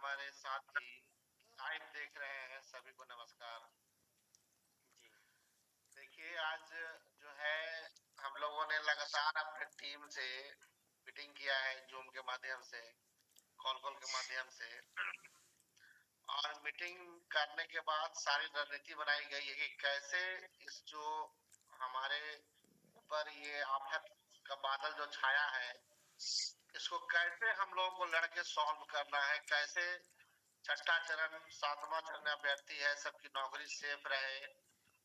हमारे साथी लाइव देख रहे हैं, सभी को नमस्कार जी। देखिए, आज जो है हम लोगों ने लगातार अपने टीम से मीटिंग किया है, जूम के माध्यम से, कॉल के माध्यम से, और मीटिंग करने के बाद सारी रणनीति बनाई गई है कि कैसे इस जो हमारे ऊपर ये आफत का बादल जो छाया है, इसको कैसे हम लोगों को लड़के सॉल्व करना है, कैसे छठा चरण, सातवां चरण अभ्यर्थी है, सबकी नौकरी सेफ रहे,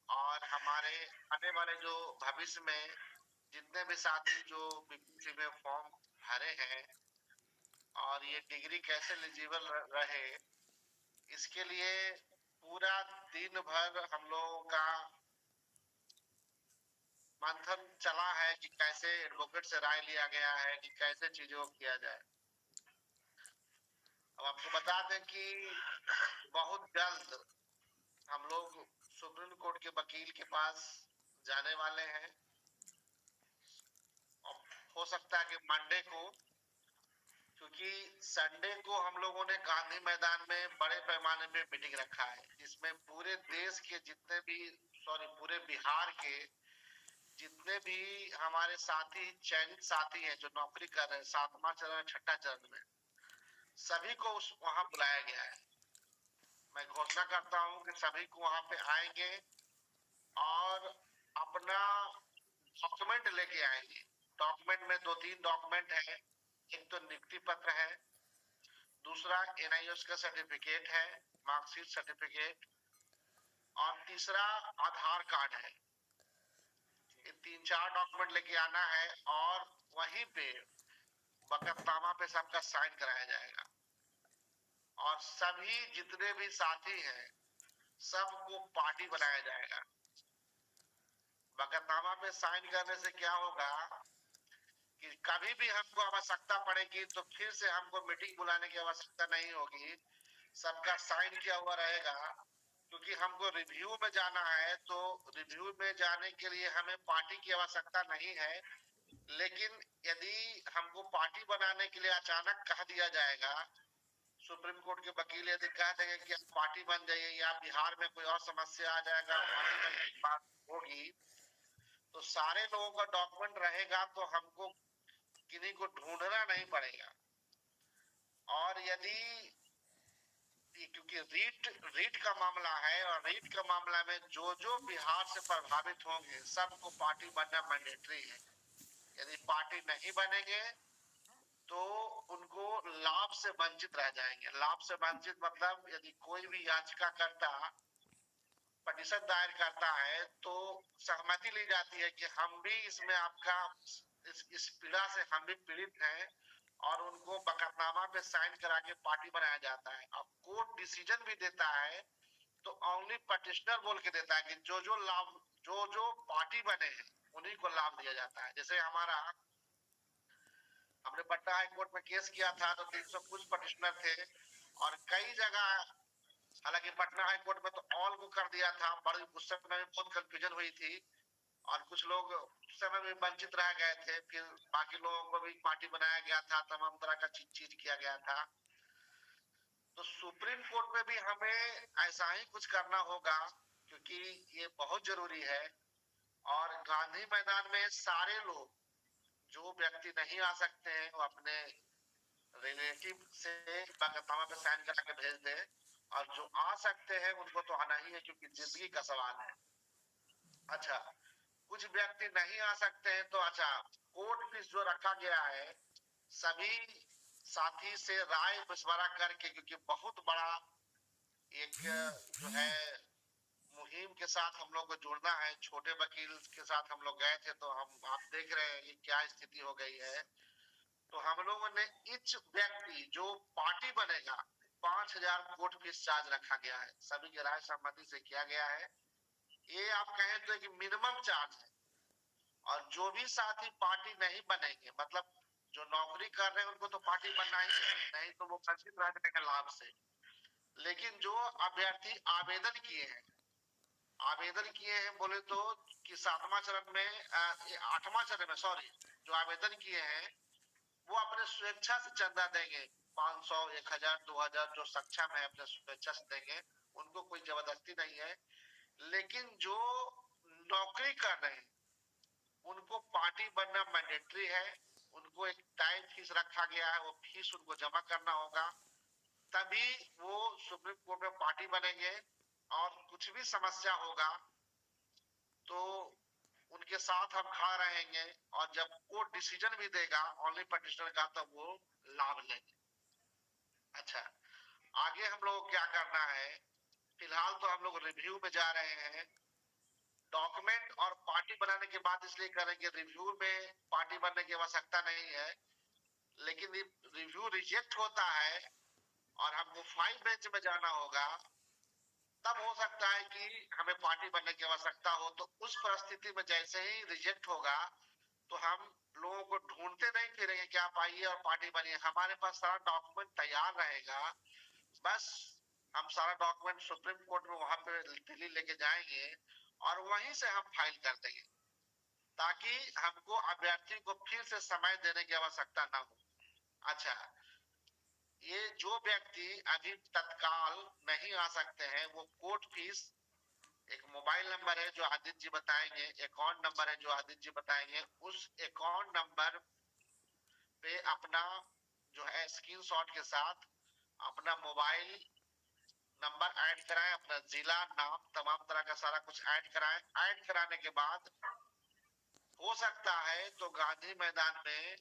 और हमारे आने वाले जो भविष्य में जितने भी साथी जो बीपीसी में फॉर्म भरे हैं, और ये डिग्री कैसे एलिजिबल रहे, इसके लिए पूरा दिन भर हम लोगों का मंथन चला है कि कैसे एडवोकेट से राय लिया गया है कि कैसे चीजों को किया जाए। अब आपको बता दें कि बहुत जल्द हम लोग सुप्रीम कोर्ट के वकील के पास जाने वाले हैं, और हो सकता है कि मंडे को, क्योंकि संडे को हम लोगों ने गांधी मैदान में बड़े पैमाने पे मीटिंग रखा है, जिसमें पूरे देश के जितने भी पूरे बिहार के जितने भी हमारे साथी, चयनित साथी हैं जो नौकरी कर रहे हैं सातवां चरण, छठा चरण में, सभी को वहां बुलाया गया है। मैं घोषणा करता हूं कि सभी को वहां पे आएंगे और अपना डॉक्यूमेंट लेके आएंगे। डॉक्यूमेंट में 2-3 डॉक्यूमेंट है। एक तो नियुक्ति पत्र है, दूसरा एनआईएस का सर्टिफिकेट है, मार्कशीट सर्टिफिकेट, और तीसरा आधार कार्ड है। ये 3-4 डॉक्यूमेंट लेके आना है, और वहीं पे बकतनामा पे सबका साइन कराया जाएगा, और सभी जितने भी साथी हैं सबको पार्टी बनाया जाएगा। बकतनामा पे साइन करने से क्या होगा कि कभी भी हमको आवश्यकता पड़ेगी तो फिर से हमको मीटिंग बुलाने की आवश्यकता नहीं होगी, सबका साइन किया हुआ रहेगा। क्योंकि हमको रिव्यू में जाना है, तो रिव्यू में जाने के लिए हमें पार्टी की आवश्यकता नहीं है, लेकिन यदि हमको पार्टी बनाने के लिए अचानक कह दिया जाएगा, सुप्रीम कोर्ट के वकील यदि कह देंगे कि आप पार्टी बन जाइए, या बिहार में कोई और समस्या आ जाएगा, पार्टी बनने की बात होगी, तो सारे लोगों का डॉक्यूमेंट रहेगा, तो हमको किन्हीं को ढूंढना नहीं पड़ेगा। और यदि क्योंकि रीट का मामला है, और रीट का मामला में जो जो बिहार से प्रभावित होंगे सबको पार्टी बनना मैंडेटरी है। यदि पार्टी नहीं बनेंगे तो उनको लाभ से वंचित रह जाएंगे। लाभ से वंचित मतलब यदि कोई भी याचिका करता, पटिशन दायर करता है, तो सहमति ली जाती है कि हम भी इसमें आपका इस पीड़ा से हम भी पीड़ित हैं, और उनको बकतनामा पे साइन करा के पार्टी बनाया जाता है। अब कोर्ट डिसीजन भी देता है तो ओनली पटिशनर बोल के देता है कि जो जो लाभ, जो जो पार्टी बने हैं उन्हीं को लाभ दिया जाता है। जैसे हमने पटना हाई कोर्ट में केस किया था तो 300 कुछ पटिशनर थे, और कई जगह, हालांकि पटना हाई कोर्ट में तो ऑल को कर दिया था, बड़ी उस समय में बहुत कंफ्यूजन हुई थी, और कुछ लोग उस समय में वंचित रह गए थे, फिर बाकी लोगों को भी पार्टी बनाया गया था, तमाम तरह का चीज किया गया था। तो सुप्रीम कोर्ट में भी हमें ऐसा ही कुछ करना होगा, क्योंकि ये बहुत जरूरी है। और गांधी मैदान में सारे लोग, जो व्यक्ति नहीं आ सकते हैं वो अपने रिलेटिव से बकतनामा पे साइन करा के भेज दे, और जो आ सकते हैं उनको तो आना ही है, क्योंकि जिंदगी का सवाल है। अच्छा, कुछ व्यक्ति नहीं आ सकते हैं तो अच्छा, कोर्ट फीस जो रखा गया है, सभी साथी से राय मशवरा करके, क्योंकि बहुत बड़ा एक जो है मुहिम के साथ हम लोग को जुड़ना है। छोटे वकील के साथ हम लोग गए थे, तो आप देख रहे हैं ये क्या स्थिति हो गई है। तो हम लोगों ने इच व्यक्ति जो पार्टी बनेगा 5,000 कोर्ट फीस चार्ज रखा गया है, सभी की राय सहमति से किया गया है। ये आप कहें तो एक मिनिमम चार्ज है। और जो भी साथी पार्टी नहीं बनेंगे, मतलब जो नौकरी कर रहे हैं उनको तो पार्टी बनना ही नहीं, तो वो वंचित रह जाएंगे लाभ से। लेकिन जो अभ्यर्थी आवेदन किए हैं बोले तो कि 7वां चरण में, 8वां चरण में, सॉरी, जो आवेदन किए हैं वो अपने स्वेच्छा से चंदा देंगे। 500, 1000, 2000 जो सक्षम है अपने स्वेच्छा से देंगे, उनको कोई जबरदस्ती नहीं है। लेकिन जो नौकरी कर रहे हैं उनको पार्टी बनना मैंडेटरी है। उनको एक टाइम फीस रखा गया है, वो फीस उनको जमा करना होगा, तभी वो सुप्रीम कोर्ट में पार्टी बनेंगे। और कुछ भी समस्या होगा तो उनके साथ हम खड़ा रहेंगे, और जब कोर्ट डिसीजन भी देगा ओनली पटिशनर का, तब वो लाभ लेंगे। अच्छा, आगे हम लोग क्या करना है? फिलहाल तो हम लोग रिव्यू में जा रहे हैं। डॉक्यूमेंट और पार्टी बनाने के बाद इसलिए करेंगे, रिव्यू में पार्टी बनने की आवश्यकता नहीं है। लेकिन रिव्यू रिजेक्ट होता है और हमको 5 बेंच में जाना होगा, तब हो सकता है कि हमें पार्टी बनने की आवश्यकता हो। तो उस परिस्थिति में जैसे ही रिजेक्ट होगा तो हम लोगों को ढूंढते नहीं फिरेंगे कि आप आइए और पार्टी बनिए। हमारे पास सारा डॉक्यूमेंट तैयार रहेगा, बस हम सारा डॉक्यूमेंट सुप्रीम कोर्ट में वहां पे दिल्ली लेके जाएंगे और वहीं से हम फाइल कर देंगे, ताकि हमको अभ्यर्थी को फिर से समय देने की आवश्यकता ना हो। अच्छा, ये जो व्यक्ति अभी तत्काल नहीं आ सकते हैं, वो कोर्ट फीस, एक मोबाइल नंबर है जो आदित्य जी बताएंगे, अकाउंट नंबर है जो आदित्य जी बताएंगे, उस अकाउंट नंबर पे अपना जो है स्क्रीनशॉट के साथ अपना मोबाइल नंबर ऐड कराएं, अपना जिला, नाम, तमाम तरह का सारा कुछ ऐड कराएं। ऐड कराने के बाद हो सकता है तो गांधी मैदान में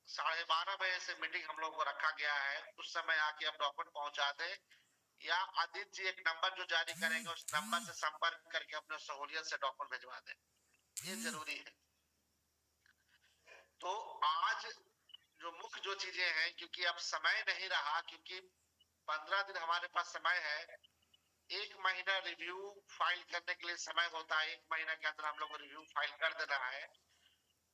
12:30 बजे से मीटिंग हम लोग को रखा गया है, उस समय आके आप डॉक्यूमेंट पहुंचा दे, या आदित्य जी एक नंबर जो जारी करेंगे उस नंबर से संपर्क करके अपने सहूलियत से डॉक्यूमेंट भिजवा दें। ये जरूरी है। तो आज जो मुख्य जो चीजें हैं, क्योंकि अब समय नहीं रहा, क्योंकि 15 दिन हमारे पास समय है, 1 महीना रिव्यू फाइल करने के लिए समय होता है। 1 महीना के अंदर हम लोग को रिव्यू फाइल कर देना है,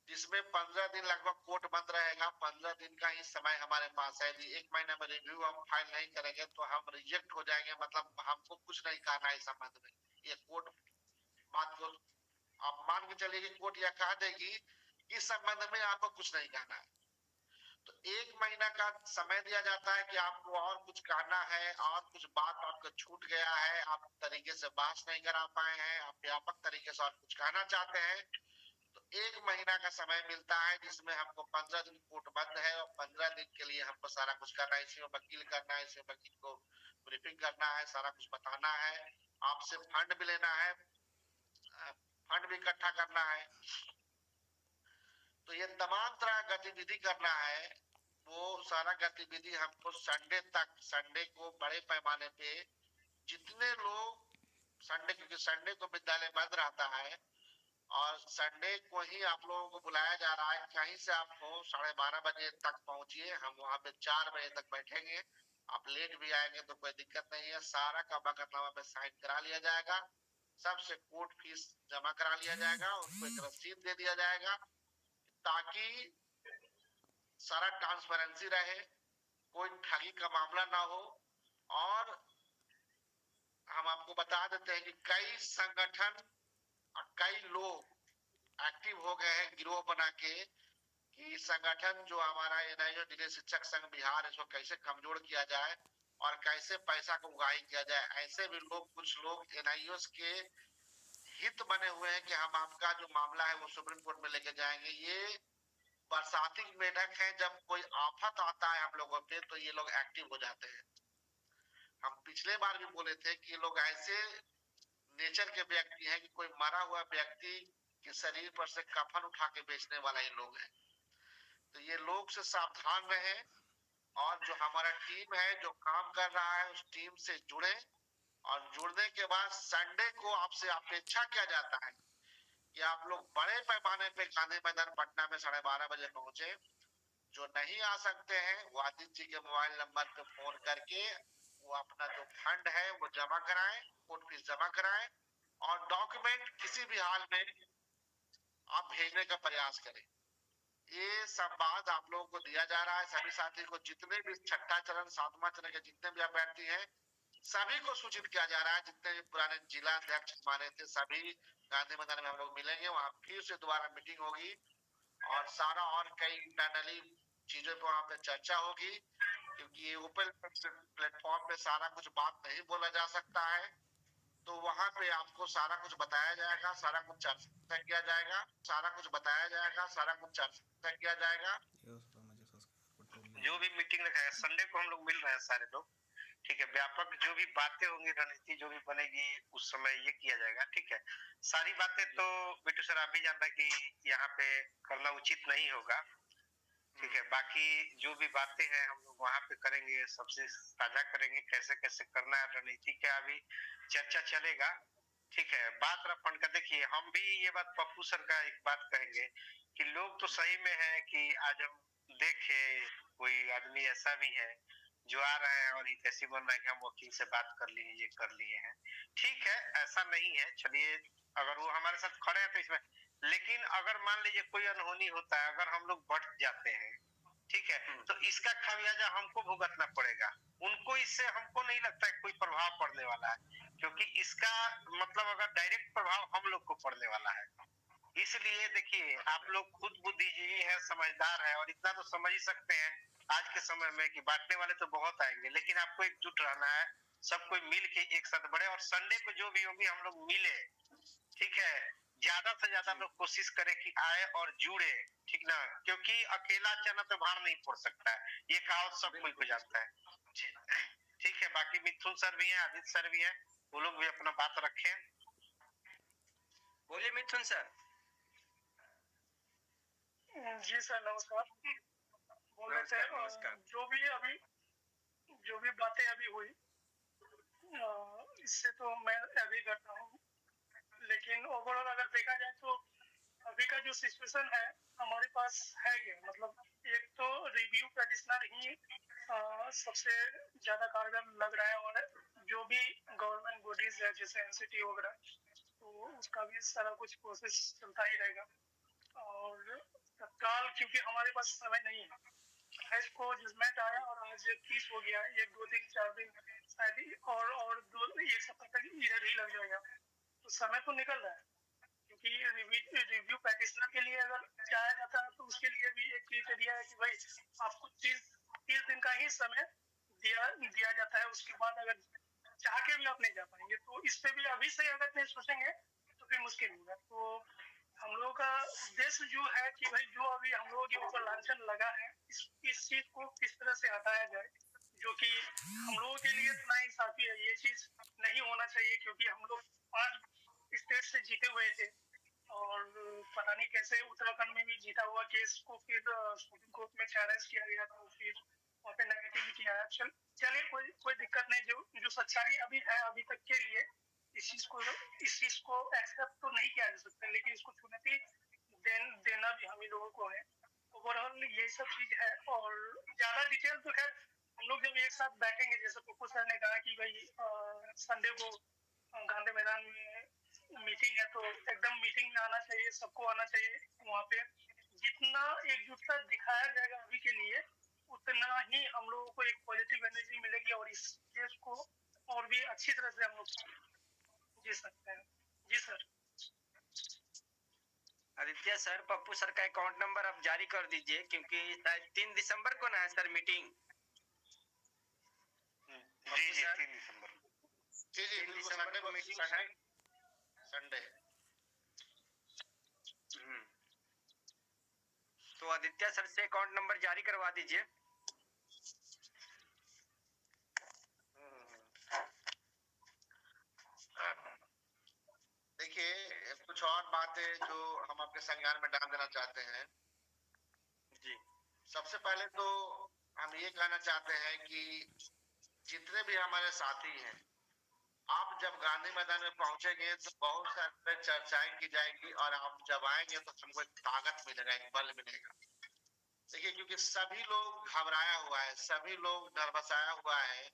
जिसमें 15 दिन लगभग कोर्ट बंद रहेगा। 15 दिन का ही समय हमारे पास है। यदि 1 महीने में रिव्यू हम फाइल नहीं करेंगे तो हम रिजेक्ट हो जाएंगे, मतलब हमको कुछ नहीं कहना है इस संबंध में। ये कोर्ट बात को आप मान के चलिए कि कोर्ट यह कह देगी इस संबंध में आपको कुछ नहीं कहना है, तो 1 महीना का समय दिया जाता है कि आपको और कुछ कहना है, और कुछ बात आपको छूट गया है, आप तरीके से बहस नहीं करा पाए हैं, आप व्यापक तरीके से और कुछ कहना चाहते हैं, तो 1 महीना का समय मिलता है, जिसमें हमको 15 दिन कोर्ट बंद है, और 15 दिन के लिए हमको सारा कुछ करना है। इसमें वकील करना है, इसमें वकील को ब्रीफिंग करना है, सारा कुछ बताना है, आपसे फंड भी लेना है, फंड भी इकट्ठा करना है। तो ये तमाम तरह गतिविधि करना है। वो सारा गतिविधि हमको संडे तक, संडे को बड़े पैमाने पे जितने लोग संडे, क्योंकि संडे को विद्यालय बंद रहता है, और संडे को ही आप लोगों को बुलाया जा रहा है। कहीं से आप हो 12:30 बजे तक पहुंचिए, हम वहां पे 4 बजे तक बैठेंगे। आप लेट भी आएंगे तो कोई दिक्कत नहीं है, सारा का बकतनामा पे साइन करा लिया जाएगा, सबसे कोर्ट फीस जमा करा लिया जाएगा, उनको एक रसीद दे दिया जाएगा, ताकि सारा ट्रांसपेरेंसी रहे, कोई ठगी का मामला ना हो। और हम आपको बता देते हैं कि कई संगठन और कई लोग एक्टिव हो गए हैं गिरोह बना के, कि संगठन जो हमारा एनआईओ जिले शिक्षक संघ बिहार, इसको कैसे कमजोर किया जाए और कैसे पैसा को उगाही किया जाए। ऐसे भी लोग, कुछ लोग एनआईओ के हित बने हुए हैं कि हम आपका जो मामला है वो सुप्रीम कोर्ट में लेके जाएंगे। ये बरसाती मेढक है, जब कोई आफत आता है हम लोगों पे तो ये लोग एक्टिव हो जाते हैं। हम पिछले बार भी बोले थे कि ये लोग ऐसे नेचर के व्यक्ति हैं कि कोई मरा हुआ व्यक्ति के शरीर पर से कफन उठा के बेचने वाला ये लोग हैं। तो ये लोग से सावधान रहे, और जो हमारा टीम है जो काम कर रहा है उस टीम से जुड़े, और जुड़ने के बाद संडे को आपसे अपेक्षा किया जाता है कि आप लोग बड़े पैमाने पे गांधी मैदान पटना में 12:30 बजे पहुंचे। जो नहीं आ सकते हैं वो आदित्य जी के मोबाइल नंबर पे फोन करके वो अपना जो फंड है वो जमा कराएं, कोर्ट फीस जमा कराएं, और डॉक्यूमेंट किसी भी हाल में आप भेजने का प्रयास करें। ये संवाद आप लोगों को दिया जा रहा है, सभी साथी को, जितने भी 6ठा चरण 7वां चरण के जितने भी अभ्यर्थी हैं सभी को सूचित किया जा रहा है। जितने भी पुराने जिला अध्यक्ष हमारे थे सभी गांधी मैदान में हम लोग मिलेंगे, वहां फिर से दोबारा मीटिंग होगी, और सारा और कई इंटरनली चीजों पे वहाँ पे चर्चा होगी, क्योंकि ये ओपन प्लेटफॉर्म पे सारा कुछ बात नहीं बोला जा सकता है। तो वहाँ पे आपको सारा कुछ बताया जाएगा, सारा कुछ चर्चा किया जाएगा, सारा कुछ बताया जाएगा, सारा कुछ चर्चा किया जाएगा। जो भी मीटिंग रखा है संडे को हम लोग मिल रहे हैं सारे लोग, ठीक है। व्यापक जो भी बातें होंगी, रणनीति जो भी बनेगी उस समय ये किया जाएगा, ठीक है। सारी बातें तो बिट्टू सर आप भी जानते हैं कि यहाँ पे करना उचित नहीं होगा, ठीक है। बाकी जो भी बातें हैं हम लोग वहाँ पे करेंगे, सबसे साझा करेंगे कैसे कैसे करना है, रणनीति का अभी चर्चा चलेगा, ठीक है। बात रफन का देखिए, हम भी ये बात पप्पू सर का एक बात कहेंगे कि लोग तो सही में है कि आज हम देखे कोई आदमी ऐसा भी है जो आ रहे हैं और ऐसी बन रहा है कि हम वकील से बात कर लिए, ये कर लिए हैं, ठीक है। ऐसा नहीं है, चलिए अगर वो हमारे साथ खड़े हैं तो इसमें, लेकिन अगर मान लीजिए कोई अनहोनी होता है, अगर हम लोग बढ़ जाते हैं, ठीक है, तो इसका खामियाजा हमको भुगतना पड़ेगा। उनको इससे हमको नहीं लगता है कोई प्रभाव पड़ने वाला है, क्योंकि इसका मतलब अगर डायरेक्ट प्रभाव हम लोग को पड़ने वाला है। इसलिए देखिए, आप लोग खुद बुद्धिजीवी हैं, समझदार हैं, और इतना तो समझ ही सकते हैं आज के समय में कि बांटने वाले तो बहुत आएंगे, लेकिन आपको एकजुट रहना है, सब कोई मिल के एक साथ बढ़े। और संडे को जो भी होगी हम लोग मिले, ठीक है। ज्यादा से ज्यादा लोग कोशिश करें कि आए और जुड़े, ठीक ना, क्योंकि अकेला चना तो भार नहीं फोड़ सकता है, ये कहावत सब कोई को जानता है, ठीक है। बाकी मिथुन सर भी हैं, आदित्य सर भी हैं, वो लोग भी अपना बात रखें। बोलिए मिथुन सर। जी सर नमस्कार। बोल रहे थे जो भी बातें अभी हुई इससे तो मैं एग्री करता हूँ, लेकिन ओवरऑल अगर देखा जाए तो अभी का जो सिचुएशन है हमारे पास है क्या, मतलब एक तो रिव्यू पेटिशनर ही सबसे ज्यादा कारगर लग रहा है, और जो भी गवर्नमेंट बॉडीज है जैसे एनसीटी वगैरह, तो उसका भी सारा कुछ प्रोसेस चलता ही रहेगा। और तत्काल क्योंकि हमारे पास समय नहीं है, 28 को जजमेंट आया और आज 30 हो गया है, 1 2 3 4 दिन शायद और एक सप्ताह तक इधर ही लग जाएगा, तो समय तो निकल रहा है। क्योंकि रिव्यू पैटिशनर के लिए अगर जाया जाता है तो उसके लिए भी एक क्राइटेरिया है कि भाई आपको 30 दिन का ही समय दिया जाता है, उसके बाद अगर चाह के भी आप नहीं जा पाएंगे। तो इस पे भी अभी से अगर नहीं सोचेंगे तो फिर मुश्किल होगा। तो हम लोगों का उद्देश्य जो है कि भाई जो अभी हम लोगों के ऊपर लांछन लगा है इस चीज को किस तरह से हटाया जाए, जो कि हम लोगों के लिए तो नाइंसाफी है, ये चीज नहीं होना चाहिए। क्योंकि हम लोग 5 स्टेट से जीते हुए थे, और पता नहीं कैसे उत्तराखंड में भी जीता हुआ केस को फिर सुप्रीम कोर्ट में चैलेंज किया गया, तो फिर वहाँ पे नेगेटिविटी आया। चलिए कोई दिक्कत नहीं, जो सच्चाई अभी है अभी तक के लिए इस चीज को एक्सेप्ट तो नहीं किया जा सकता, लेकिन इसको चुनौती देना भी हम ही लोगों को है। ओवरऑल ये सब चीज है, और ज्यादा डिटेल तो खैर हम लोग जब एक साथ बैठेंगे, जैसे पप्पू सर ने कहा कि भाई संडे को गांधी मैदान में मीटिंग है, तो एकदम मीटिंग में आना चाहिए, सबको आना चाहिए। वहाँ पे जितना एकजुटता दिखाया जाएगा अभी के लिए, उतना ही हम लोगों को एक पॉजिटिव एनर्जी मिलेगी, और इस केस को और भी अच्छी तरह से हम लोग जी सकते हैं। जी sir. Aditya sir, Pappu sir का अकाउंट नंबर आप जारी कर दीजिए, क्योंकि शायद 3 दिसंबर को ना है सर मीटिंग। जी 3 दिसंबर। जी बिल्कुल, संडे को मीटिंग है, संडे। तो आदित्य सर से अकाउंट नंबर जारी करवा दीजिए। देखिए, कुछ और बातें जो हम आपके संज्ञान में डाल देना चाहते हैं। जी, सबसे पहले तो हम ये कहना चाहते हैं कि जितने भी हमारे साथी हैं, आप जब गांधी मैदान में पहुंचेंगे तो बहुत सारे चर्चाएं की जाएगी, और आप जब आएंगे तो हमको एक ताकत मिलेगा, एक बल मिलेगा। देखिए, क्योंकि सभी लोग घबराया हुआ है, सभी लोग नर्वसाया हुआ है।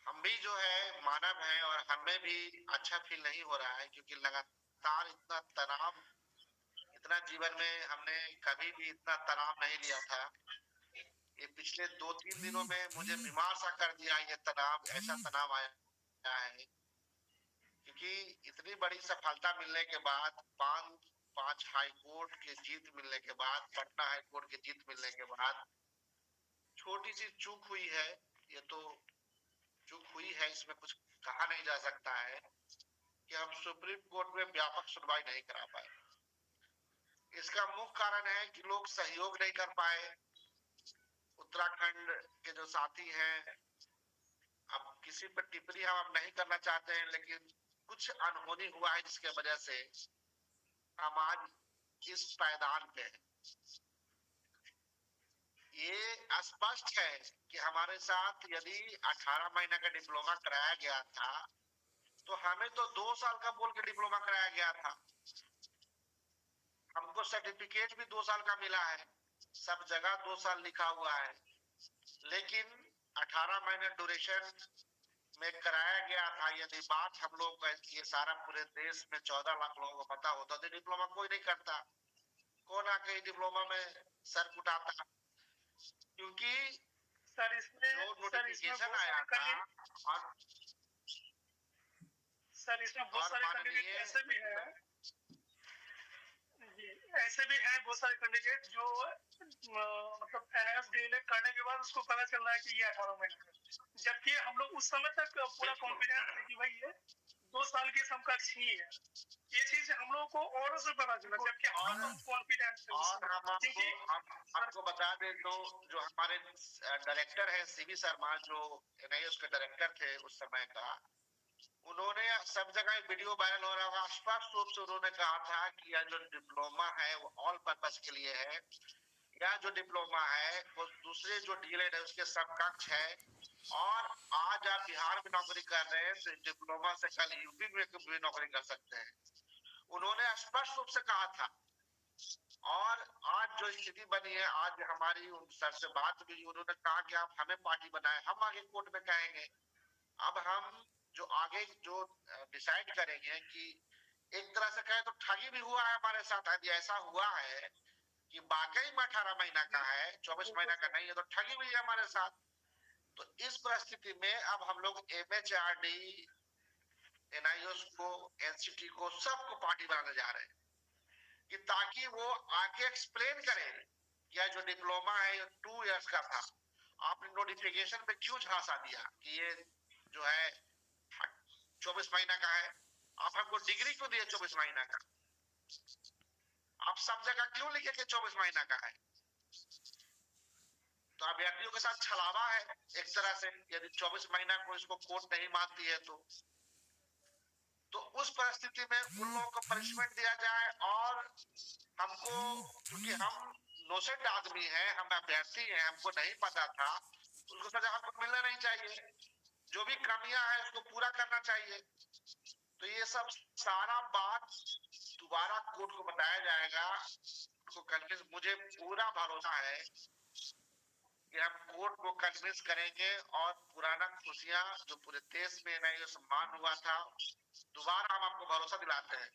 हम भी जो है मानव हैं, और हमें भी अच्छा फील नहीं हो रहा है, क्योंकि लगातार इतना तनाव, इतना जीवन में हमने कभी भी इतना तनाव नहीं लिया था। ये पिछले 2-3 दिनों में मुझे बीमार सा कर दिया ये तनाव, ऐसा तनाव आया है। क्योंकि इतनी बड़ी सफलता मिलने के बाद 5 हाई कोर्ट के जीत मिलने के बाद, पटना हाई कोर्ट की जीत मिलने के बाद छोटी सी चूक हुई है। ये तो चूक हुई है, इसमें कुछ कहा नहीं जा सकता है कि हम सुप्रीम कोर्ट में व्यापक सुनवाई नहीं करा पाए। इसका मुख्य कारण है कि लोग सहयोग नहीं कर पाए। उत्तराखंड के जो साथी हैं, अब किसी पर टिप्पणी हम अब नहीं करना चाहते हैं, लेकिन कुछ अनहोनी हुआ है जिसके वजह से हम आज इस पायदान पे हैं। ये स्पष्ट है कि हमारे साथ यदि 18 महीने का डिप्लोमा कराया गया था तो हमें तो 2 साल का बोल के डिप्लोमा कराया गया था। हमको सर्टिफिकेट भी 2 साल का मिला है, सब जगह 2 साल लिखा हुआ है, लेकिन 18 महीने ड्यूरेशन में कराया गया था। यदि बात हम लोग का ये सारा पूरे देश में 14 लाख लोगों को पता होता तो डिप्लोमा कोई नहीं करता। कौन आके डिप्लोमा में सर कुटाता? क्योंकि सर इसमें जो नोटिफिकेशन आया था और सर इसमें बहुत सारे कैंडिडेट ऐसे भी हैं जी, ऐसे भी हैं बहुत सारे कैंडिडेट जो मतलब एनआईएस डीएलएड करने के बाद उसको पता चल रहा है कि ये 18 महीने का, जबकि हम लोग उस समय तक पूरा कॉन्फिडेंस थे कि भाई ये 2 साल के समकक्ष ही है। ये चीज हम लोगों को और से पता चला, जबकि हम लोग कॉन्फिडेंस थे। और हम आपको बता दें तो जो हमारे डायरेक्टर है सीवी शर्मा, जो एनआईएस के डायरेक्टर थे उस समय का, उन्होंने सब जगह वीडियो वायरल हो रहा होगा, स्पष्ट रूप से उन्होंने कहा था कि यह जो डिप्लोमा है वो ऑल पर्पस के लिए है। यह जो डिप्लोमा है वो दूसरे जो डीएलएड है उसके समकक्ष है। और आज आप बिहार में नौकरी कर रहे हैं तो डिप्लोमा से कल यूपी में भी नौकरी कर सकते हैं, उन्होंने स्पष्ट रूप से कहा था। और आज जो स्थिति बनी है, आज हमारी उन सर से बात हुई, उन्होंने कहा कि आप हमें पार्टी बनाए, हम आगे कोर्ट में कहेंगे। अब हम जो आगे जो डिसाइड करेंगे कि एक तरह से कहे तो ठगी भी हुआ है हमारे साथ। यदि ऐसा हुआ है कि वाकई में 18 महीना का है, 24 महीना का नहीं है, तो ठगी हुई है हमारे साथ। तो इस परिस्थिति में अब हम लोग एमएचआरडी, एनआईएस को, एनसीटी को, सबको पार्टी बनाने जा रहे हैं कि ताकि वो आगे एक्सप्लेन करें कि यह जो डिप्लोमा है 2 इयर्स का था, आपने नोटिफिकेशन में क्यों झांसा दिया कि ये जो है 24 महीना का है? आप हमको डिग्री क्यों दिए 24 महीना का? आप सब जगह क्यों लिखे कि 24 महीना का है? तो अभ्यर्थियों के साथ छलावा है एक तरह से, यदि 24 महीना को इसको कोर्ट नहीं मानती है तो उस परिस्थिति में उन लोगों को पनिशमेंट दिया जाए। और हमको, क्योंकि हम नोसेंट आदमी हैं, हम अभ्यर्थी हैं, हमको नहीं पता था, उसको सजा हमको मिलना नहीं चाहिए। जो भी कमियां हैं उसको पूरा करना चाहिए। तो ये सब सारा बात दोबारा कोर्ट को बताया जाएगा। उसको कन्विंस, मुझे पूरा भरोसा है कि हम कोर्ट को कन्विंस करेंगे और पुराना खुशियां जो पूरे देश में नहीं सम्मान हुआ था, दोबारा हम आपको भरोसा दिलाते हैं।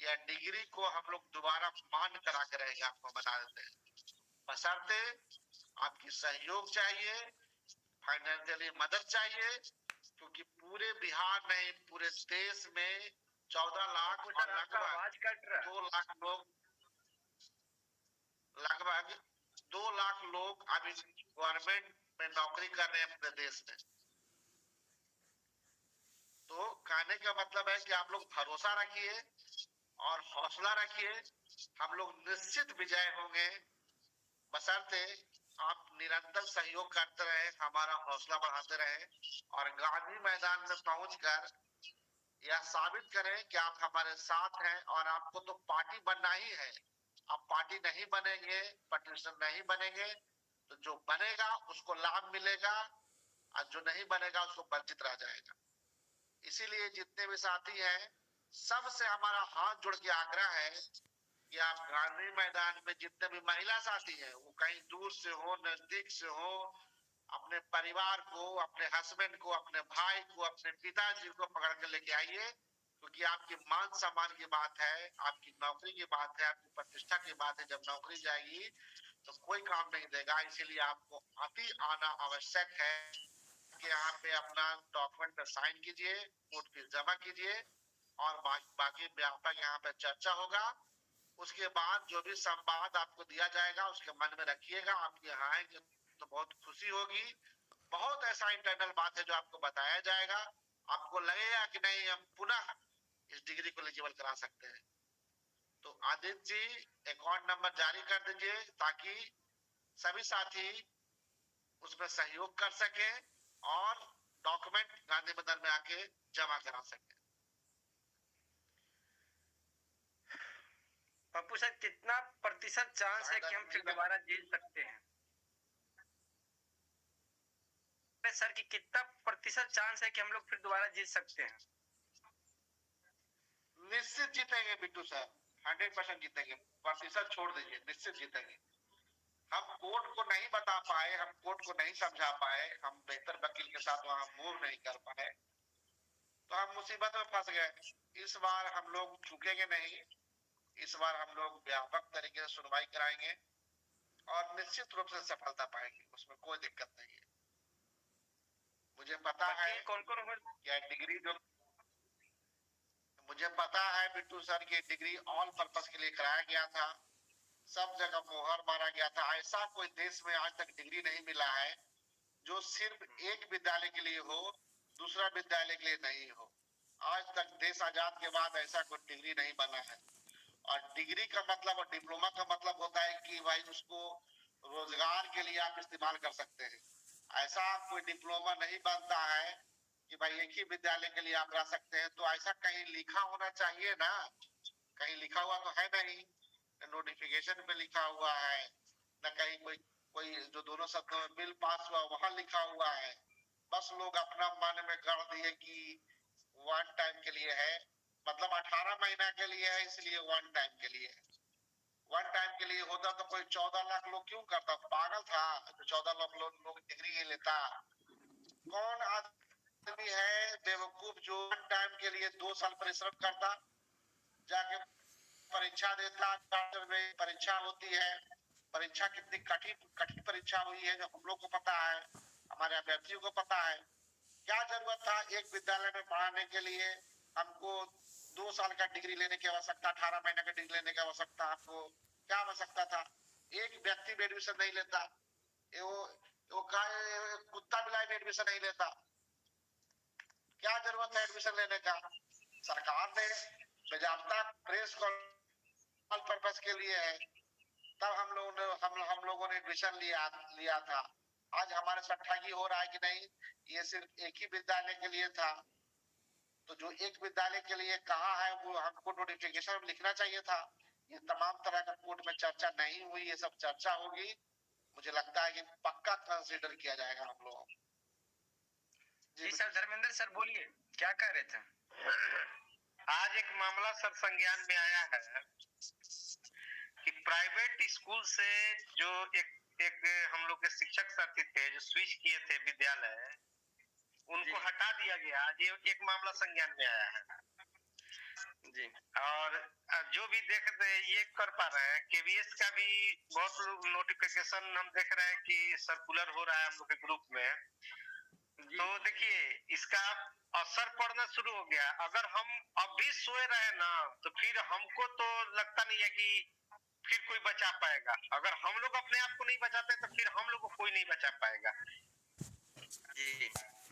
यह डिग्री को हम लोग दोबारा मान करा के रहेंगे, आपको बता देते हैं। बशर्ते आपकी सहयोग चाहिए, फाइनेंशियली मदद चाहिए, क्योंकि पूरे बिहार नहीं पूरे देश में 14 लाख और लगभग 2 लाख लोग, लगभग 2 लाख लोग अभी गवर्नमेंट में नौकरी कर रहे हैं पूरे देश में। तो कहने का मतलब है कि आप लोग भरोसा रखिए और हौसला रखिए, हम लोग निश्चित विजय होंगे, बशर्ते आप निरंतर सहयोग करते रहे, हमारा हौसला बढ़ाते रहे और गांधी मैदान में पहुंचकर यह साबित करें कि आप हमारे साथ हैं। और आपको तो पार्टी बनना ही है, आप पार्टी नहीं बनेंगे, पटिशन नहीं बनेंगे, तो जो बनेगा उसको लाभ मिलेगा और जो नहीं बनेगा उसको वंचित रह जाएगा। इसीलिए जितने भी साथी हैं, सबसे हमारा हाथ जोड़ के आग्रह है कि आप गांधी मैदान में जितने भी महिला साथी हैं, वो कहीं दूर से हो, नजदीक से हो, अपने परिवार को, अपने हस्बैंड को, अपने भाई को, अपने पिताजी को पकड़ के लेके आइए, क्योंकि आपकी मान सम्मान की बात है, आपकी नौकरी की बात है, आपकी प्रतिष्ठा की बात है। जब नौकरी जाएगी तो कोई काम नहीं देगा, इसीलिए आपको अति आना आवश्यक है कि यहाँ पे अपना डॉक्यूमेंट साइन कीजिए, कोर्ट फीस जमा कीजिए और बाकी व्यापक यहाँ पे चर्चा होगा उसके बाद जो भी संवाद आपको दिया जाएगा उसके मन में रखिएगा। आप यहाँ आएंगे तो बहुत खुशी होगी। बहुत ऐसा इंटरनल बात है जो आपको बताया जाएगा, आपको लगेगा कि नहीं हम पुनः इस डिग्री को एलिजिबल करा सकते हैं। तो आदित्य जी अकाउंट नंबर जारी कर दीजिए ताकि सभी साथी उसमें सहयोग कर सके और डॉक्यूमेंट गांधी मैदान में आके जमा करा सके। पप्पू सर कितना प्रतिशत चांस है कि हम फिर दोबारा जीत सकते हैं? सर कि कितना प्रतिशत चांस है कि हम लोग फिर दोबारा जीत सकते हैं? निश्चित जीतेंगे बिट्टू सर, 100% जीतेंगे। प्रतिशत छोड़ दीजिए, निश्चित जीतेंगे। हम कोर्ट को नहीं बता पाए, हम कोर्ट को नहीं समझा पाए, हम बेहतर वकील के साथ वहां मूव नहीं कर पाए, तो हम मुसीबत में फंस गए। इस बार हम लोग चूकेंगे नहीं। इस बार हम लोग व्यापक तरीके से सुनवाई कराएंगे और निश्चित रूप से सफलता पाएंगे, उसमें कोई दिक्कत नहीं है। मुझे पता है कौन क्या डिग्री जो मुझे पता है बिट्टू सर की डिग्री ऑल पर्पस के लिए कराया गया था, सब जगह मोहर मारा गया था। ऐसा कोई देश में आज तक डिग्री नहीं मिला है जो सिर्फ एक विद्यालय के लिए हो, दूसरा विद्यालय के लिए नहीं हो। आज तक देश आजाद के बाद ऐसा कोई डिग्री नहीं बना है। और डिग्री का मतलब और डिप्लोमा का मतलब होता है कि भाई उसको रोजगार के लिए आप इस्तेमाल कर सकते हैं। ऐसा कोई डिप्लोमा नहीं बनता है कि भाई एक ही विद्यालय के लिए आप रह सकते हैं। तो ऐसा कहीं लिखा होना चाहिए ना, कहीं लिखा हुआ तो है नहीं, नोटिफिकेशन पे लिखा हुआ है न कहीं कोई कोई जो दोनों शब्दों में बिल पास हुआ वहां लिखा हुआ है। बस लोग अपना मन में कर दिए कि वन टाइम के लिए है, मतलब 18 महीना के लिए है, इसलिए वन टाइम के लिए है। वन टाइम के लिए होता तो कोई 14 लाख लोग क्यों करता? पागल था तो 14 लाख लोग डिग्री लेता? कौन आदमी है बेवकूफ जो वन टाइम के लिए 2 साल परिश्रम करता, जाके परीक्षा देता? परीक्षा होती है, परीक्षा कितनी कठिन परीक्षा हुई है जो हम लोग को पता है, हमारे अभ्यर्थियों को पता है। क्या जरूरत था एक विद्यालय में पढ़ाने के लिए हमको 2 साल का डिग्री लेने की आवश्यकता, 18 महीने का डिग्री लेने की आवश्यकता? आपको क्या आवश्यकता था? एक व्यक्ति भी एडमिशन नहीं लेता, वो कुत्ता बिलाई भी एडमिशन नहीं लेता। क्या जरूरत है एडमिशन लेने का? सरकार ने बेजाबता प्रेस पर्पस के लिए है, तब हम लोगों ने एडमिशन लिया था। आज हमारे साथ ठगी हो रहा है कि नहीं, ये सिर्फ एक ही विद्यालय के लिए था। तो जो एक विद्यालय के लिए कहा है वो हमको नोटिफिकेशन में लिखना चाहिए था। ये तमाम तरह का कोर्ट में चर्चा नहीं हुई, ये सब चर्चा होगी। मुझे लगता है कि पक्का कंसीडर किया जाएगा हम लोग। जी सर, धर्मेंद्र सर बोलिए, क्या कह रहे थे? आज एक मामला सर संज्ञान में आया है कि प्राइवेट स्कूल से जो एक हम लोग के शिक्षक साथी थे जो स्विच किए थे विद्यालय, उनको हटा दिया गया। आज एक मामला संज्ञान में आया है जी। और जो भी देख रहे ये कर पा रहे हैं, केवीएस का भी बहुत नोटिफिकेशन हम देख रहे हैं कि सर्कुलर हो रहा है हम लोग के ग्रुप में। तो देखिए इसका असर पड़ना शुरू हो गया। अगर हम अभी सोए रहे ना तो फिर हमको तो लगता नहीं है कि फिर कोई बचा पाएगा। अगर हम लोग अपने आप को नहीं बचाते तो फिर हम लोग को कोई नहीं बचा पाएगा जी।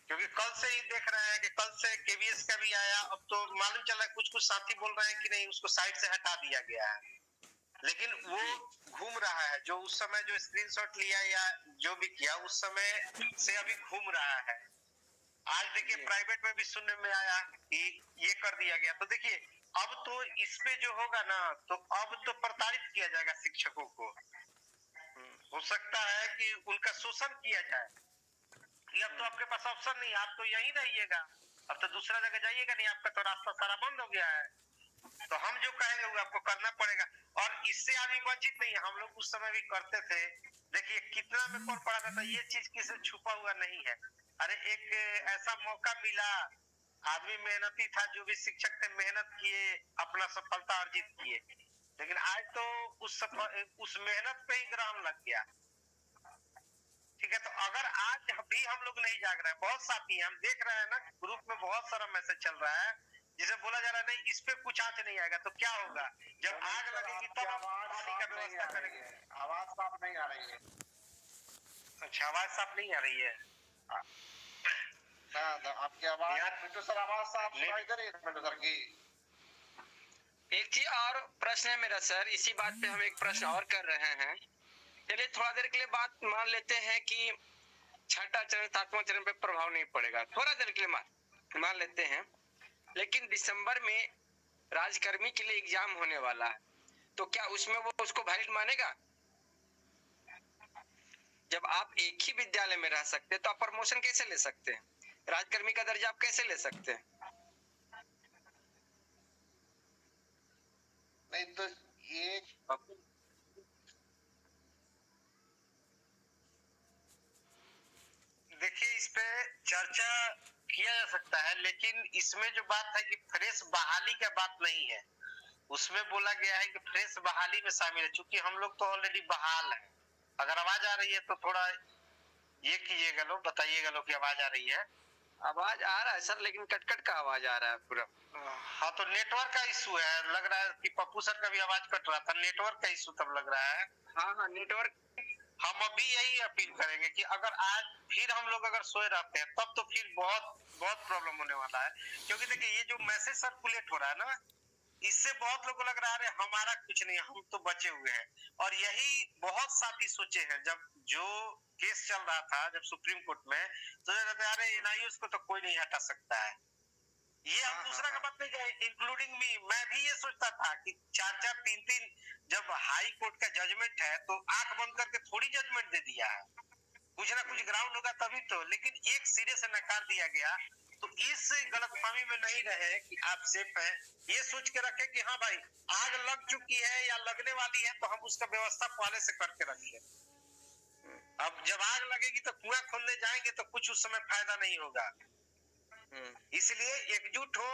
क्योंकि कल से ही देख रहे हैं कि कल से केवीएस का भी आया। अब तो मालूम चला कुछ साथी बोल रहे हैं कि नहीं उसको साइड से हटा दिया गया है, लेकिन वो घूम रहा है। जो उस समय जो स्क्रीनशॉट लिया या जो भी किया उस समय से अभी घूम रहा है। आज देखिए प्राइवेट में भी सुनने में आया कि ये कर दिया गया। तो देखिए अब तो इस पे जो होगा ना तो अब तो प्रताड़ित किया जाएगा शिक्षकों को। हो सकता है कि उनका शोषण किया जाए। अब तो आपके पास ऑप्शन नहीं, आप तो यहीं रहिएगा, अब तो दूसरा जगह जाइएगा नहीं, आपका तो रास्ता सारा बंद हो गया है। तो हम जो कहेंगे वो आपको करना पड़ेगा। और इससे आदमी वंचित नहीं है, हम लोग उस समय भी करते थे। देखिए कितना में कौन पढ़ाता था, ये चीज किसी छुपा हुआ नहीं है। अरे एक ऐसा मौका मिला, आदमी मेहनती था, जो भी शिक्षक थे मेहनत किए, अपना सफलता अर्जित किए। लेकिन आज तो उस मेहनत पे ही ग्रहण लग गया। ठीक है, तो अगर आज भी हम लोग नहीं जाग रहे हैं, बहुत साथी हम देख रहे हैं ना ग्रुप में बहुत सारा मैसेज चल रहा है जिसे बोला जा रहा है नहीं इस पे कुछ आंच नहीं आएगा, तो क्या होगा? जब आग लगेगी तब आप पानी का व्यवस्था करेंगे। आवाज साफ नहीं आ रही है। अच्छा, आवाज साफ नहीं आ रही है। आपकी आवाज यार मिट्टू सर, आवाज साफ सुनाई दे रही है मिट्टू सर की? एक चीज और प्रश्न है मेरा सर, इसी बात पे हम एक प्रश्न और कर रहे हैं। चलिए थोड़ा देर के लिए बात मान लेते हैं कि छठा चरण 7वां चरण पे प्रभाव नहीं पड़ेगा, थोड़ा देर के लिए मान लेते हैं। लेकिन दिसंबर में राजकर्मी के लिए एग्जाम होने वाला है, तो क्या उसमें वो उसको वैलिड मानेगा? जब आप एक ही विद्यालय में रह सकते हैं तो आप प्रमोशन कैसे ले सकते हैं? राजकर्मी का दर्जा आप कैसे ले सकते हैं? नहीं तो ये देखिए इस पे चर्चा किया जा सकता है, लेकिन इसमें जो बात है कि फ्रेश बहाली का बात नहीं है। उसमें बोला गया है कि फ्रेश बहाली में शामिल है, चूंकि हम लोग तो ऑलरेडी बहाल हैं। अगर आवाज आ रही है तो थोड़ा ये कीजिएगा, लो बताइएगा लो कि आवाज आ रही है। आवाज आ रहा है सर, लेकिन कट का आवाज आ रहा है पूरा। हाँ तो नेटवर्क का इशू है, लग रहा है कि पप्पू सर का भी आवाज कट रहा था, नेटवर्क का इशू तब लग रहा है। हाँ नेटवर्क। हम अभी यही अपील करेंगे कि अगर आज फिर हम लोग अगर सोए रहते हैं तब तो फिर बहुत प्रॉब्लम होने वाला है। क्योंकि देखिए ये जो मैसेज सर्कुलेट हो रहा है ना, इससे बहुत लोगों को लग रहा है हमारा कुछ नहीं, हम तो बचे हुए हैं। और यही बहुत साथी सोचे हैं, जब जो केस चल रहा था जब सुप्रीम कोर्ट में, तो अरे एनआईओ को तो कोई नहीं हटा सकता है। ये हम दूसरा का बात नहीं कहे, इंक्लूडिंग मी, मैं भी ये सोचता था कि 4-4, 3-3 जब हाई कोर्ट का जजमेंट है तो आंख बंद करके थोड़ी जजमेंट दे दिया है, कुछ ना कुछ ग्राउंड होगा तभी तो। लेकिन एक सिरे से नकार दिया गया, तो इस गलतफहमी में नहीं रहे कि आप सेफ हैं। ये सोच के रखे कि हाँ भाई आग लग चुकी है या लगने वाली है तो हम उसका व्यवस्था पहले से करके रखें। अब जब आग लगेगी तो कुआं खोदने जाएंगे तो कुछ उस समय फायदा नहीं होगा। इसलिए एकजुट हो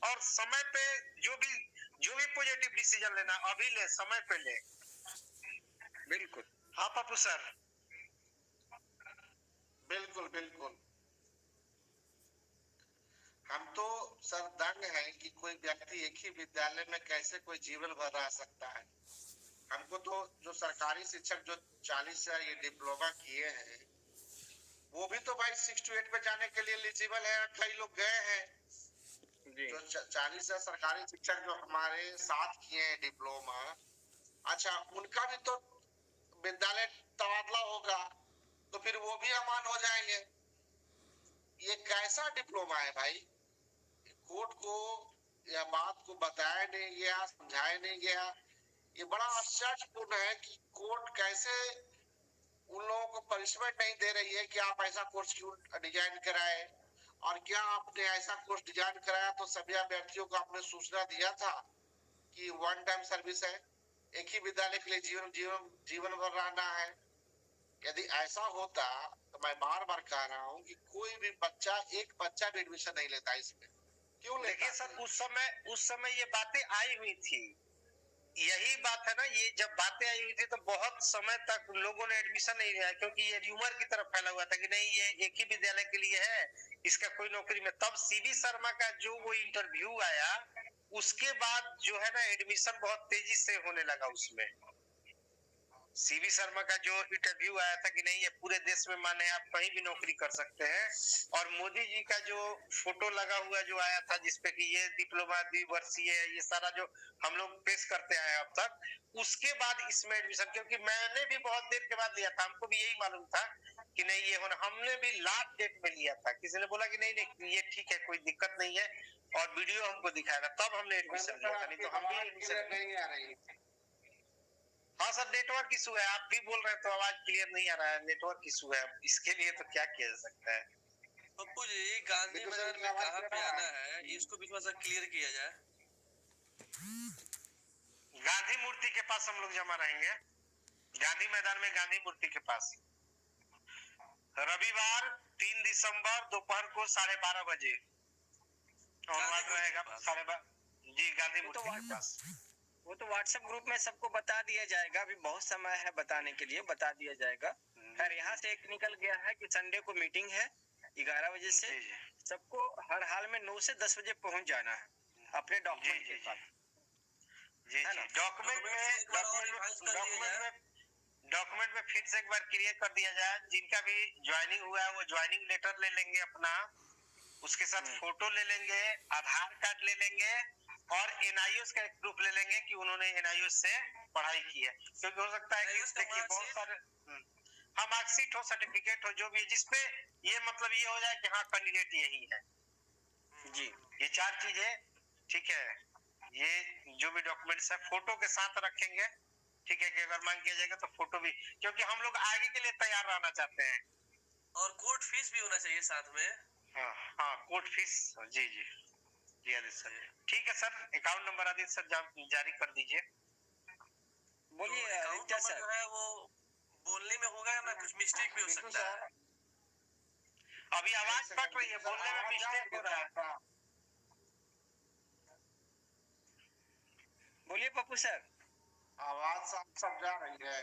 और समय पे जो भी पॉजिटिव डिसीजन लेना अभी ले, समय पे ले। बिल्कुल। हाँ पप्पू सर। बिल्कुल हम तो सर दंग हैं कि कोई व्यक्ति एक ही विद्यालय में कैसे कोई जीवन भर रह सकता है। हमको तो जो सरकारी शिक्षक जो 40 से ये डिप्लोमा किए हैं, वो भी तो भाई 6 to 8 पे जाने के लिए एलिजिबल है। कई लोग गए हैं जो 40 से सरकारी शिक्षक जो हमारे साथ किए हैं डिप्लोमा, अच्छा उनका भी तो विद्यालय तबादला होगा तो फिर वो भी अमान हो जाएंगे। ये कैसा डिप्लोमा है भाई? कोर्ट को यह बात को बताया नहीं गया, समझाया नहीं गया। ये बड़ा आश्चर्यपूर्ण है कि कोर्ट कैसे उन लोगों को पनिशमेंट नहीं दे रही है कि आप ऐसा कोर्स क्यों डिजाइन कराए, और क्या आपने ऐसा कोर्स डिजाइन कराया तो सभी अभ्यर्थियों को आपने सूचना दिया था कि 1 टाइम सर्विस है, एक ही विद्यालय के लिए जीवन भर रहना है। यदि ऐसा होता तो मैं बार बार कह रहा हूँ कि कोई भी बच्चा, एक बच्चा भी एडमिशन नहीं लेता इसमें। क्यों लेता? देखिए सर उस समय ये बातें आई हुई थी, यही बात है ना, ये जब बातें आई हुई थी तो बहुत समय तक लोगों ने एडमिशन नहीं लिया, क्योंकि ये र्यूमर की तरफ फैला हुआ था कि नहीं ये एक ही विद्यालय के लिए है, इसका कोई नौकरी में। तब सीबी शर्मा का जो वो इंटरव्यू आया, उसके बाद जो है ना एडमिशन बहुत तेजी से होने लगा। उसमें सीबी शर्मा का जो इंटरव्यू आया था कि नहीं ये पूरे देश में माने आप कहीं भी नौकरी कर सकते हैं, और मोदी जी का जो फोटो लगा हुआ जो आया था जिसपे कि ये डिप्लोमा द्विवर्षीय है, ये सारा जो हम लोग पेश करते आए अब तक, उसके बाद इसमें एडमिशन, क्योंकि मैंने भी बहुत देर के बाद लिया था, हमको भी यही मालूम था कि नहीं ये होना, हमने भी लास्ट डेट में लिया था। किसी ने बोला कि नहीं ये ठीक है कोई दिक्कत नहीं है, और वीडियो हमको दिखाया था, तब हमने एडमिशन लिया था, नहीं तो हम भी एडमिशन नहीं आ रही। हाँ सर नेटवर्क इशू है, आप भी बोल रहे हैं तो आवाज क्लियर नहीं आ रहा है, नेटवर्क इशू है। इसके लिए तो क्या किया जा सकता है? पप्पू जी गांधी मैदान में कहाँ पे आना है, इसको भी थोड़ा सा क्लियर किया जाए। गांधी मूर्ति के पास हम लोग जमा रहेंगे, गांधी मैदान में गांधी मूर्ति के पास, रविवार 3 दिसंबर दोपहर को 12:30 बजे रहेगा। 12:30 जी, गांधी मूर्ति के पास। वो तो व्हाट्सएप ग्रुप में सबको बता दिया जाएगा, अभी बहुत समय है बताने के लिए, बता दिया जाएगा। खैर यहाँ से एक निकल गया है कि संडे को मीटिंग है, 11 बजे से जी जी सबको हर हाल में 9 से 10 बजे पहुंच जाना है अपने डॉक्यूमेंट के साथ। जी है जी ना? डॉक्यूमेंट में फिर से एक बार क्लियर कर दिया जाए, जिनका भी ज्वाइनिंग हुआ है वो ज्वाइनिंग लेटर ले लेंगे अपना, उसके साथ फोटो ले लेंगे, आधार कार्ड ले लेंगे और एनआईओएस का एक प्रूफ ले लेंगे कि उन्होंने एनआईओएस से पढ़ाई की है। क्योंकि हो सकता है कि देखिए बहुत सारे हाँ मार्कशीट हो, सर्टिफिकेट हो, जो भी है, जिसपे ये मतलब ये हो जाए कि हाँ कैंडिडेट यही है। जी ये 4 चीजें ठीक है, ये जो भी डॉक्यूमेंट्स है फोटो के साथ रखेंगे, ठीक है, कि अगर मांग किया जाएगा तो फोटो भी, क्योंकि हम लोग आगे के लिए तैयार रहना चाहते हैं। और कोर्ट फीस भी होना चाहिए साथ में। हाँ हाँ कोर्ट फीस, जी जी जी आदित्य सर। ठीक है sir, account number Aditya sir जारी कर दीजिए। बोलिए अकाउंट क्या नंबर सर? जो है वो बोलने में होगा ना, कुछ मिस्टेक भी हो सकता है। अभी आवाज कट रही है, बोलने में मिस्टेक हो रहा है। बोलिए पप्पू सर। आवाज साफ सब जा रही है।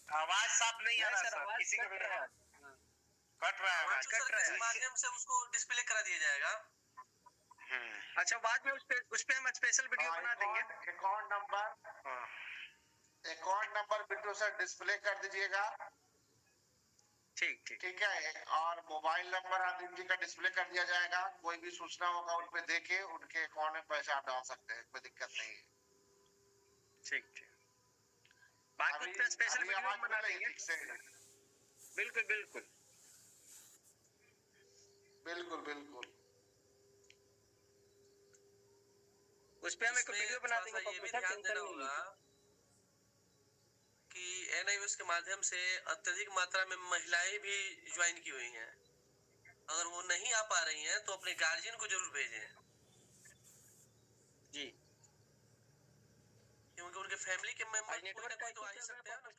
आवाज साफ नहीं आ रहा सर, आवाज किसी का कट भी रहा है। कट रहा है, आवाज कट रहा है। माध्यम से उसको डिस्प्ले करा दिया जाएगा। अच्छा, बाद में उस पे हम स्पेशल वीडियो बना देंगे। Account number Bittu sir display कर दीजिएगा। ठीक ठीक ठीक है, और मोबाइल नंबर आदित्य जी का डिस्प्ले कर दिया जाएगा। कोई भी सूचना होगा उन पे देके उनके अकाउंट में पैसा आप डाल सकते हैं, कोई दिक्कत नहीं है। ठीक ठीक, बाकी उस पे स्पेशल वीडियो बना देंगे। ठीक से बिल्कुल बिल्कुल बिल्कुल बिल्कुल उस पे हम एक वीडियो बना देंगे। ये भी ध्यान देना होगा कि एनआईओएस के माध्यम से अत्यधिक मात्रा में महिलाएं भी ज्वाइन की हुई हैं। अगर वो नहीं आ पा रही हैं तो अपने गार्जियन को जरूर भेजें, जी, क्योंकि उनके फैमिली के मेंबर कोई ना कोई तो आ ही सकते हैं ना।